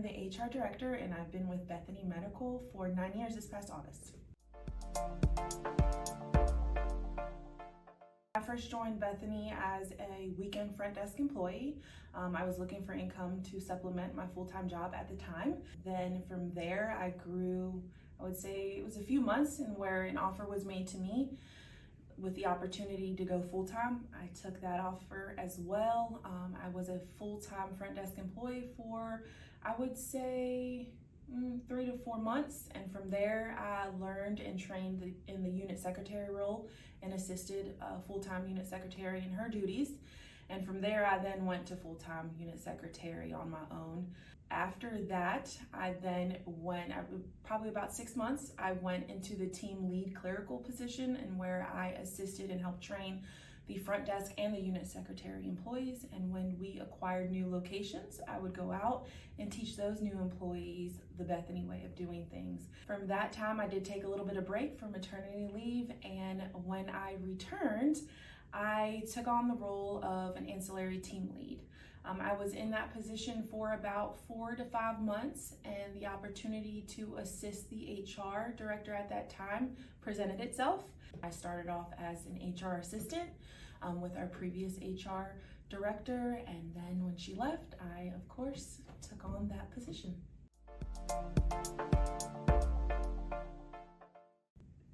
the HR Director, and I've been with Bethany Medical for 9 years this past August. I first joined Bethany as a weekend front desk employee. I was looking for income to supplement my full-time job at the time. Then from there, I grew, I would say it was a few months and where an offer was made to me with the opportunity to go full-time. I took that offer as well. I was a full-time front desk employee for, I would say, 3 to 4 months, and from there I learned and trained in the unit secretary role and assisted a full-time unit secretary in her duties, and from there I then went to full-time unit secretary on my own. After that, I then went, probably about 6 months, I went into the team lead clerical position, and where I assisted and helped train the front desk and the unit secretary employees. And when we acquired new locations, I would go out and teach those new employees the Bethany way of doing things. From that time, I did take a little bit of break for maternity leave, and when I returned, I took on the role of an ancillary team lead. I was in that position for about 4 to 5 months, and the opportunity to assist the HR director at that time presented itself. I started off as an HR assistant with our previous HR director, and then when she left, I, of course, took on that position.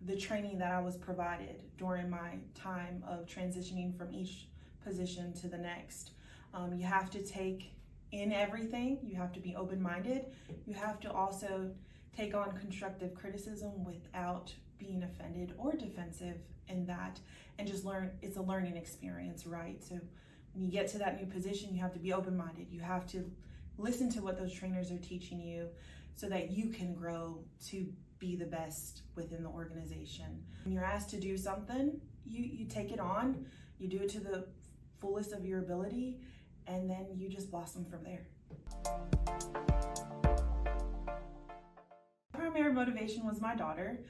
The training that I was provided during my time of transitioning from each position to the next, you have to take in everything, you have to be open-minded, you have to also take on constructive criticism without being offended or defensive in that, and just learn. It's a learning experience, right? So when you get to that new position, you have to be open-minded, you have to listen to what those trainers are teaching you so that you can grow to be the best within the organization. When you're asked to do something, you take it on, you do it to the fullest of your ability, and then you just blossom from there. Primary motivation was my daughter.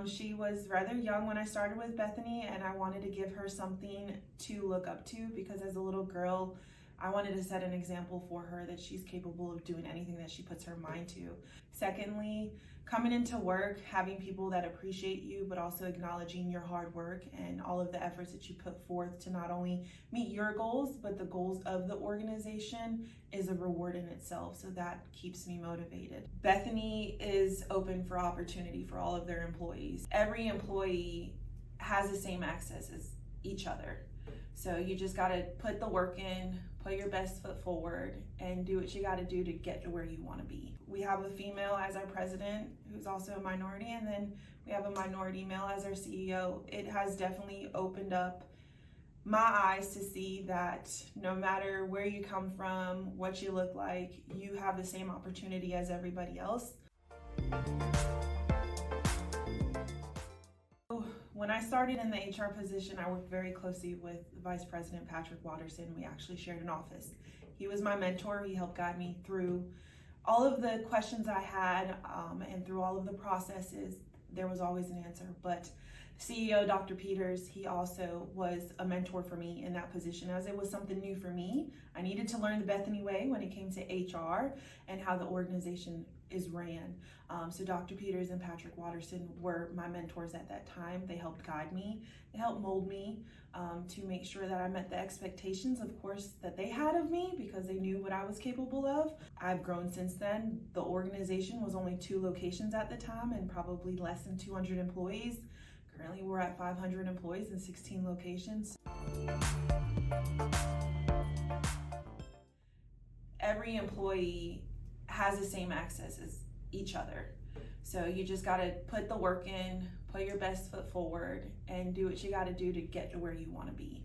She was rather young when I started with Bethany, and I wanted to give her something to look up to, because as a little girl, I wanted to set an example for her that she's capable of doing anything that she puts her mind to. Secondly, coming into work, having people that appreciate you, but also acknowledging your hard work and all of the efforts that you put forth to not only meet your goals, but the goals of the organization, is a reward in itself. So that keeps me motivated. Bethany is open for opportunity for all of their employees. Every employee has the same access as each other. So you just gotta put the work in, put your best foot forward, and do what you gotta do to get to where you wanna be. We have a female as our president, who's also a minority, and then we have a minority male as our CEO. It has definitely opened up my eyes to see that no matter where you come from, what you look like, you have the same opportunity as everybody else. When I started in the HR position, I worked very closely with Vice President Patrick Watterson. We actually shared an office. He was my mentor. He helped guide me through all of the questions I had, and through all of the processes, there was always an answer. But CEO, Dr. Peters, he also was a mentor for me in that position, as it was something new for me. I needed to learn the Bethany way when it came to HR and how the organization is ran. So Dr. Peters and Patrick Watterson were my mentors at that time. They helped guide me, they helped mold me to make sure that I met the expectations, of course, that they had of me, because they knew what I was capable of. I've grown since then. The organization was only 2 locations at the time and probably less than 200 employees. Currently, we're at 500 employees in 16 locations. Every employee has the same access as each other. So you just gotta put the work in, put your best foot forward, and do what you gotta do to get to where you wanna be.